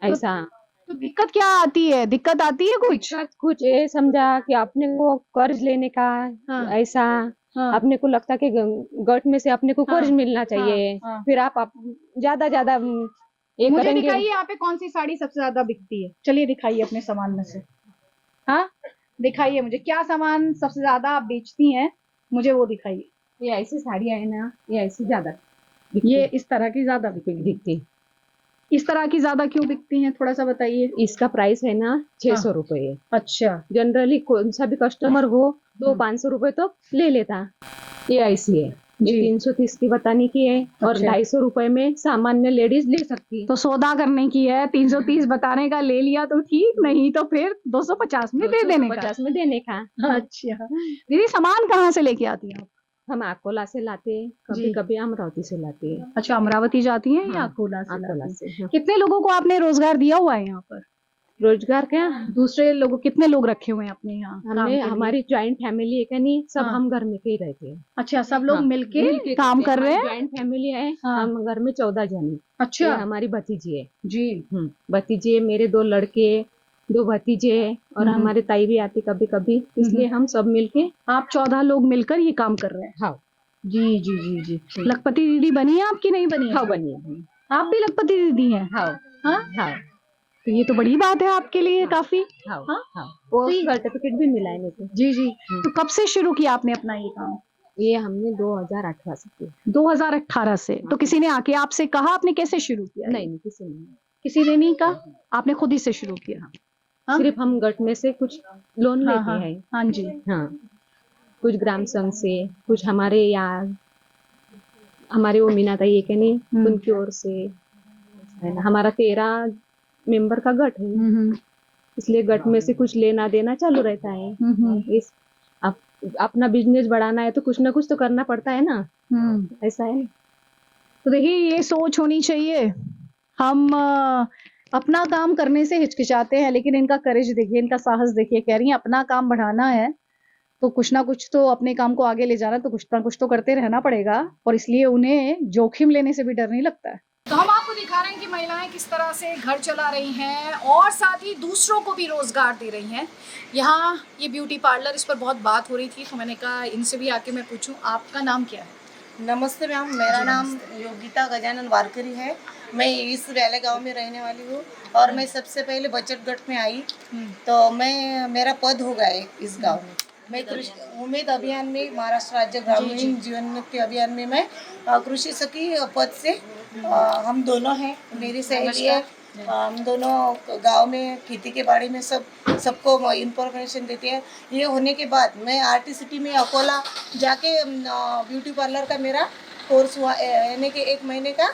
ऐसा। तो दिक्कत क्या आती है? दिक्कत आती है कुछ ये समझा कि अपने को कर्ज लेने का ऐसा, अपने को लगता कि गट में से अपने को कर्ज मिलना चाहिए। फिर आप ज्यादा मुझे दिखाइए यहाँ पे कौन सी साड़ी सबसे ज्यादा बिकती है। चलिए दिखाइए अपने सामान में से। हाँ, दिखाइए मुझे क्या सामान सबसे ज्यादा आप बेचती हैं, मुझे वो दिखाइए। ये ऐसी साड़ियाँ है ना, ये ऐसी ज्यादा, ये इस तरह की ज्यादा बिकती। इस तरह की ज्यादा क्यों बिकती हैं, थोड़ा सा बताइए। इसका प्राइस है ना 600 रुपए। अच्छा। जनरली कौन सा भी कस्टमर हो 200-500 रुपए तो ले लेता। ये ऐसी है, ये 330 की बताने की है, और 250 रुपए में सामान्य लेडीज ले सकती है। तो सौदा करने की है, 330 बताने का ले लिया तो ठीक, नहीं तो फिर 250 में दे देने का। 250 में देने का। अच्छा दीदी, सामान कहाँ से लेके आती हैं? हम अकोला से लाते हैं, कभी अमरावती से लाते हैं। अच्छा, अमरावती जाती हैं या अकोला से? कितने लोगों को आपने रोजगार दिया हुआ है यहाँ पर? रोजगार क्या, दूसरे लोगों, कितने लोग रखे हुए हैं अपने यहाँ? हमने, हमारी ज्वाइंट फैमिली है क्या नहीं, सब हम घर में के ही रहते हैं। अच्छा, सब लोग मिलके काम कर रहे हैं। ज्वाइंट फैमिली है, हम घर में 14 जने। अच्छा, हमारी भतीजी है जी। भतीजी है, मेरे 2 लड़के 2 भतीजे हैं और हमारे ताई भी आती कभी कभी, इसलिए हम सब मिलके आप 14 लोग मिलकर ये काम कर रहे हैं। हाँ जी जी जी जी। लखपति दीदी बनी है आपकी, नहीं बनी है? हाँ बनी है। आप भी लखपति दीदी हैं? हाँ हाँ हाँ तो ये तो बड़ी बात है आपके लिए काफी। हाँ हाँ? हाँ वो सर्टिफिकेट भी मिला है मेरे को। जी जी। तो कब से शुरू किया आपने अपना ये काम? ये हमने 2018 से किया। 2018 से। तो किसी ने आके आपसे कहा, आपने कैसे शुरू किया? नहीं किसी ने, किसी ने नहीं कहा, आपने खुद ही से शुरू किया? हाँ? सिर्फ हम गट में से कुछ लोन हाँ, लेते हाँ, हैं। हाँ जी। हाँ कुछ ग्राम संघ से, कुछ हमारे यहाँ हमारे वो मीना ताई है नहीं, उनकी ओर से है ना। हमारा 13 मेंबर का गट है, इसलिए गट में से कुछ लेना देना चालू रहता है। इस अपना बिजनेस बढ़ाना है तो कुछ ना कुछ तो करना पड़ता है ना, ऐसा है। तो देखिए ये सोच होनी चाहिए। हम अपना काम करने से हिचकिचाते हैं, लेकिन इनका करेज देखिए, इनका साहस देखिए। कह रही हैं अपना काम बढ़ाना है तो कुछ ना कुछ तो, अपने काम को आगे ले जाना तो कुछ ना कुछ तो करते रहना पड़ेगा, और इसलिए उन्हें जोखिम लेने से भी डर नहीं लगता है। तो हम आपको दिखा रहे हैं कि महिलाएं किस तरह से घर चला रही हैं और साथ ही दूसरों को भी रोजगार दे रही हैं। यहाँ ये ब्यूटी पार्लर, इस पर बहुत बात हो रही थी, तो मैंने कहा इनसे भी आके मैं पूछूं, आपका नाम क्या है? नमस्ते मैम, मेरा नाम योगिता गजानन वारकरी है। मैं इस रैले गांव में रहने वाली हूँ और मैं सबसे पहले बचत गट में आई तो मेरा पद हो गया है इस गांव में। मैं कृषि उम्मीद अभियान में, महाराष्ट्र राज्य ग्रामीण जीवनोन्नति अभियान में मैं कृषि सखी पद से, हम दोनों हैं, मेरी सहेली है, हम दोनों गांव में खेती के बारे में सबको इंफॉर्मेशन देते हैं। ये होने के बाद मैं RT-City में अकोला जाके ब्यूटी पार्लर का मेरा कोर्स हुआ, यानी कि 1 महीने का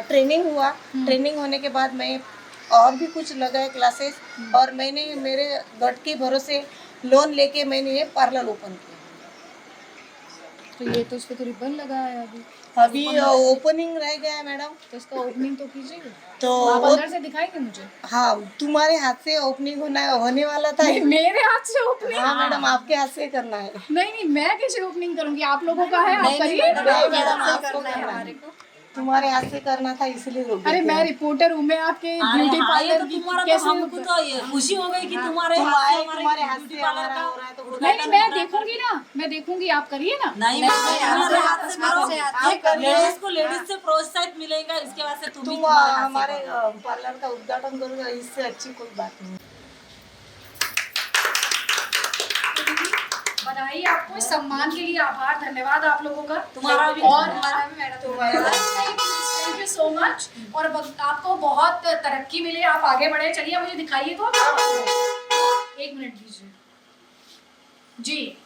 ट्रेनिंग हुआ। ट्रेनिंग होने के बाद मैं और भी कुछ लगाए क्लासेस, और मैंने मेरे गट के भरोसे लोन लेके मैंने ये पार्लर ओपन किया। तो ये तो उसको तो रिबन लगा है अभी ओपनिंग रह गया है मैडम, तो इसका ओपनिंग तो कीजिएगा। तो आप अंदर से दिखाएंगे मुझे? हाँ, तुम्हारे हाथ से ओपनिंग होने वाला था। मेरे हाथ से ओपनिंग? हाँ मैडम, आपके हाथ से करना है। नहीं, मैं कैसे ओपनिंग करूंगी? आप लोगों का है, आप करिए। मैडम आपको हमारे को तुम्हारे हाथ से करना था, इसलिए रोक अरे मैं रिपोर्टर हूँ, मैं आपके ब्यूटी पार्लर की कैसे? हमको तो खुशी हो गई कि तुम्हारे हाथ से हमारा हो रहा है तो नहीं, मैं देखूंगी ना, मैं देखूंगी, आप करिए ना। नहीं, हमारे हाथ से करो, लेडीज को लेडीज से प्रोत्साहन मिलेगा, इसके वास्ते तुम हमारे पार्लर का उद्घाटन करोगे, इससे अच्छी कोई बात नहीं। बधाई आपको, इस सम्मान के लिए आभार, धन्यवाद आप लोगों का। तुम्हारा भी, और madam. Thank you so much, और आपको बहुत तरक्की मिले, आप आगे बढ़े। चलिए मुझे दिखाइए तो, 1 मिनट दीजिए जी,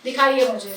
दिखाइए मुझे।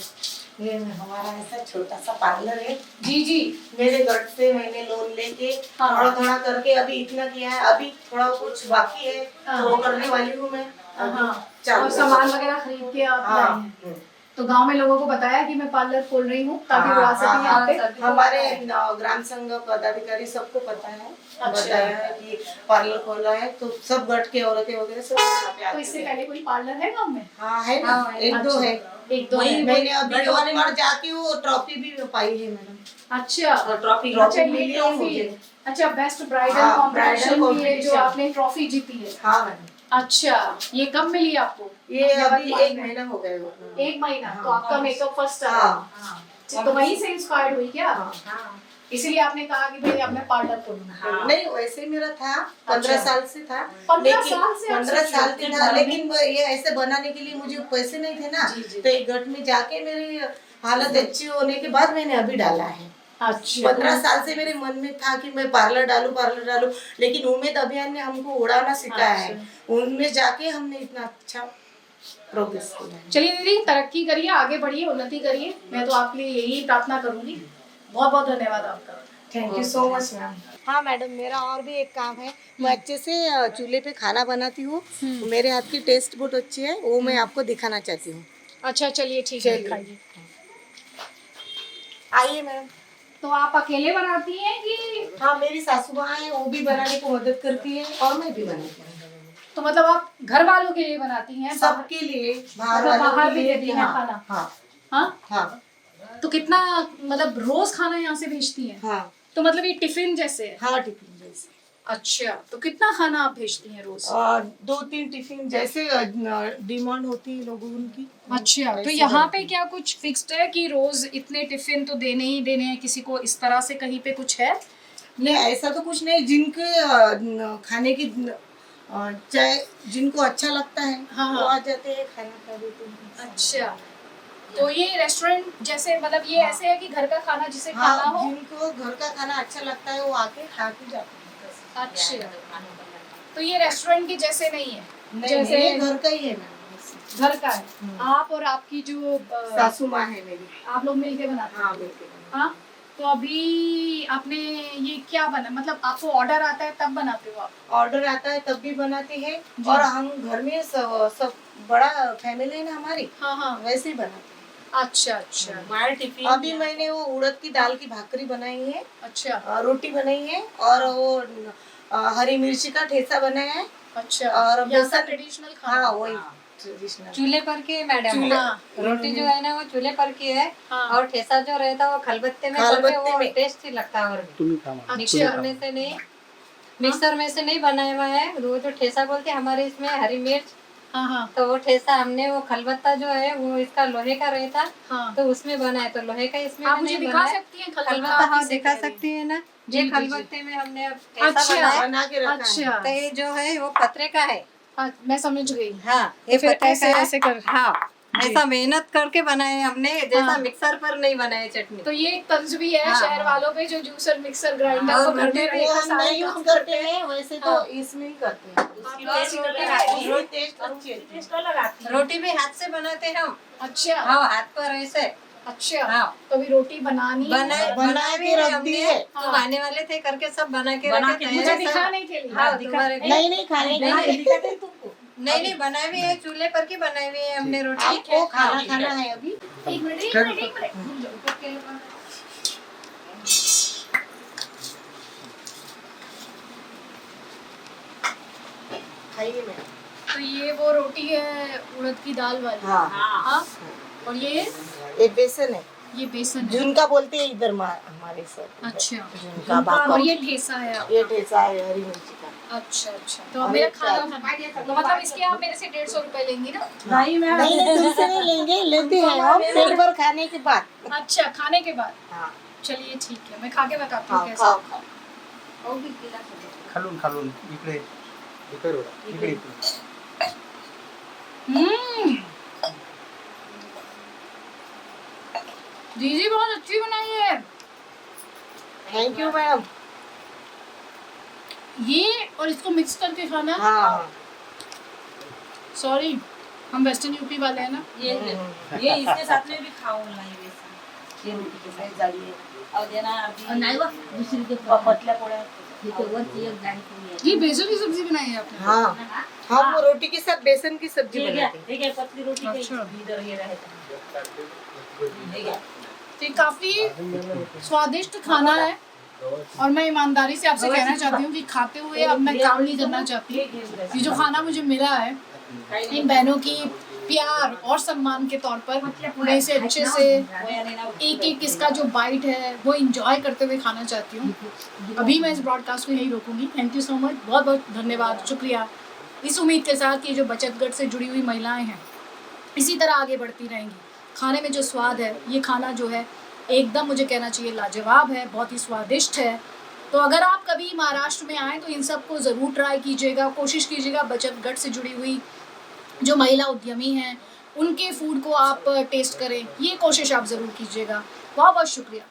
ये हमारा ऐसा छोटा सा पार्लर है जी जी। मेरे गट से मैंने लोन लेके थोड़ा थोड़ा करके अभी इतना किया है, अभी थोड़ा कुछ बाकी है तो वो करने वाली हूँ मैं। और सामान वगैरह खरीद के आप लाई हैं। तो गांव में लोगों को बताया कि मैं पार्लर खोल रही हूँ ताकि वो आ सकें यहाँ पे। हमारे ग्राम संघ पदाधिकारी सबको पता है, बताया है कि पार्लर खोला है, तो सब गट के औरतें वगैरह सब यहाँ पे आती हैं। तो इससे पहले कोई पार्लर है गांव में? हाँ है ना, 1-2 है। 1-2 है। मैंने अभी और जाके वो ट्रॉफी भी पाई है मैडम। अच्छा, ट्रॉफी मिली है मुझे। अच्छा, बेस्ट ब्राइडल कॉम्पिटिशन की जो आपने ट्रॉफी जीती है। हाँ मैडम। अच्छा, ये कब मिली आपको? ये अभी 1 महीना हो गया। 1 महीना? तो आपका मेकअप फर्स्ट है, तो वहीं से इंस्पायर्ड हुई क्या? इसीलिए आपने कहा कि भाई अब मैं पार्लर खोलूंगा। नहीं, वैसे मेरा था, 15 साल से था। 15 साल से? 15 साल से था, लेकिन ये ऐसे बनाने के लिए मुझे पैसे नहीं थे ना, तो एक गट में जाके मेरी हालत अच्छी होने के बाद मैंने अभी डाला है। अच्छा। 15 साल से मेरे मन में था कि मैं पार्लर डालूं, लेकिन उम्मीद अभियान ने हमको उड़ाना सिखाया है, उनमें जाके हमने इतना अच्छा प्रोग्रेस किया। चलिए दीदी, तरक्की करिए, आगे बढ़िए, उन्नति करिए, मैं तो आपके लिए यही प्रार्थना करूंगी। बहुत बहुत धन्यवाद आपका। Thank you so much ma'am. हाँ मैडम, मेरा और भी एक काम है, मैं अच्छे से चूल्हे पे खाना बनाती हूँ, मेरे हाथ की टेस्ट बहुत अच्छी है, वो मैं आपको दिखाना चाहती हूँ। अच्छा चलिए, ठीक है, दिखाइए। आइए मैडम। तो आप अकेले बनाती हैं कि? हाँ, मेरी सासू माँ है, वो भी बनाने को मदद करती है और मैं भी बनाती हूँ। तो मतलब आप घर वालों के लिए बनाती हैं? सबके लिए, बाहर भी देती हैं खाना? हाँ हाँ हाँ। तो कितना, मतलब रोज खाना यहाँ से भेजती हैं? हाँ। तो मतलब ये टिफिन जैसे है? हाँ, टिफिन जैसे। अच्छा, तो कितना खाना आप भेजती हैं रोज? 2-3 टिफिन जैसे डिमांड होती है लोगों की। अच्छा, तो यहाँ पे क्या कुछ फिक्स्ड है कि रोज इतने टिफिन तो देने ही देने हैं किसी को, इस तरह से कहीं पे कुछ है? नहीं, ऐसा तो कुछ नहीं, जिनके खाने की चाहे जिनको अच्छा लगता है हाँ, वो आ जाते हैं, खाना खा देते हैं। अच्छा, तो ये रेस्टोरेंट जैसे मतलब ये ऐसे है कि घर का खाना जिसे खाना हो? जिनको घर का खाना अच्छा लगता है वो आके खा के जाते हैं। अच्छा, तो ये रेस्टोरेंट के जैसे नहीं है? जैसे ये घर का ही है मैम, घर का है। आप और आपकी जो सासू माँ है मेरी, आप लोग मिलके बनाते हैं? हाँ मिलके। हाँ, तो अभी आपने ये क्या बना, मतलब आपको ऑर्डर आता है तब बनाते हो आप? ऑर्डर आता है तब भी बनाते हैं, और हम घर में सब बड़ा फैमिली है ना हमारी, हाँ, वैसे ही बनाते हैं। अच्छा अच्छा, बाहर टिफिन अभी मैंने वो उड़द की दाल की भाकरी बनाई है, अच्छा, रोटी बनाई है, और वो हरी मिर्ची का ठेसा बनाया है। अच्छा, और बेसन ट्रेडिशनल खाना। हाँ वही ट्रेडिशनल। चूल्हे पर की है मैडम, रोटी जो है ना वो चूल्हे पर की है, और ठेसा जो रहता है वो खलबत्ते में करके वो टेस्टी लगता है। और मिक्सर में से नहीं, मिक्सर में से नहीं बनाया हुआ है, वो जो ठेसा बोलते हैं हमारे इसमें हरी मिर्च, तो वो ठेसा हमने वो खलबत्ता जो है वो इसका लोहे का रहता, तो उसमें बनाया, तो लोहे का इसमें आप मुझे दिखा सकती हैं खलबत्ता? हाँ दिखा सकती है ना, ये खलबत्ते में हमने अब ठेसा बना के रखा है। तो ये जो है वो पत्रे का है। मैं समझ गई। हाँ, ये फिर पत्रे ऐसे का है। ऐसे कर, हाँ, ऐसा मेहनत करके बनाए हमने, जैसा मिक्सर पर नहीं बनाए चटनी। तो ये एक तंज भी है शहर वालों पे, जो जूसर मिक्सर ग्राइंडर और तो घर में रोटी हम नहीं यूज करते हैं, वैसे तो इसमें ही करते हैं। रोटी भी हाथ से बनाते हैं हम। अच्छा, हाँ, हाथ पर ऐसे। अच्छा, हाँ, तो भी रोटी बनानी बना के रख दी है। तो आने वाले थे करके सब बना के रखे। मुझे दिखाने के लिए? हाँ, तुम्हारे नहीं खाने के तुमको नहीं बनाए हुए है, चूल्हे पर की बनाई हुई है हमने रोटी। आपको खाना है अभी? एक मिनट। खाइए मैं। तो ये वो रोटी है उड़द की दाल वाली? हाँ। और ये बेसन है, ये बेसन है, झुनका बोलते हैं इधर हमारे सब। अच्छा, झुनका। और ये ठेसा है ये ठेसा है हरी मिर्ची का। अच्छा अच्छा, तो मेरा खाना तो मतलब इसके आप मेरे से 150 रुपए लेंगी ना? नहीं तुमसे नहीं लेंगे, लेते हैं हम पेट भर खाने के बाद। अच्छा, खाने के बाद? हाँ। चलिए ठीक है, मैं खा के बताती हूँ कैसा। खालून इकडे इकडे दीदी बहुत अच्छी बनाई है। Thank you madam. ये और इसको मिक्स करके खाना? हाँ। सॉरी, हम वेस्टर्न यूपी वाले हैं ना। ये इसके साथ में भी खाओ ना, ये रोटी के साथ डालिए और देना अभी नहीं वो दूसरी के पतला पोड़ा ये बेसन की सब्जी बनाई है आपने? हाँ, हम रोटी के साथ बेसन की सब्जी बनाते हैं। ठीक है, पतली रोटी के अच्छा। इधर ये रहेगा। तो काफी स्वादिष्ट खाना है, और मैं ईमानदारी से आपसे कहना चाहती हूँ कि खाते हुए अब मैं काम नहीं करना चाहती। ये जो खाना मुझे मिला है इन बहनों की प्यार और सम्मान के तौर पर, मैं इसे अच्छे से एक एक इसका जो बाइट है वो इंजॉय करते हुए खाना चाहती हूँ। अभी मैं इस ब्रॉडकास्ट को यही रोकूंगी। थैंक यू सो मच, बहुत बहुत धन्यवाद, शुक्रिया। इस उम्मीद के साथ कि जो बचत गट से जुड़ी हुई महिलाएं हैं इसी तरह आगे बढ़ती रहेंगी। खाने में जो स्वाद है, ये खाना जो है एकदम मुझे कहना चाहिए लाजवाब है, बहुत ही स्वादिष्ट है। तो अगर आप कभी महाराष्ट्र में आएँ तो इन सब को ज़रूर ट्राई कीजिएगा, कोशिश कीजिएगा बचत गट से जुड़ी हुई जो महिला उद्यमी हैं उनके फूड को आप टेस्ट करें, ये कोशिश आप ज़रूर कीजिएगा। बहुत बहुत शुक्रिया।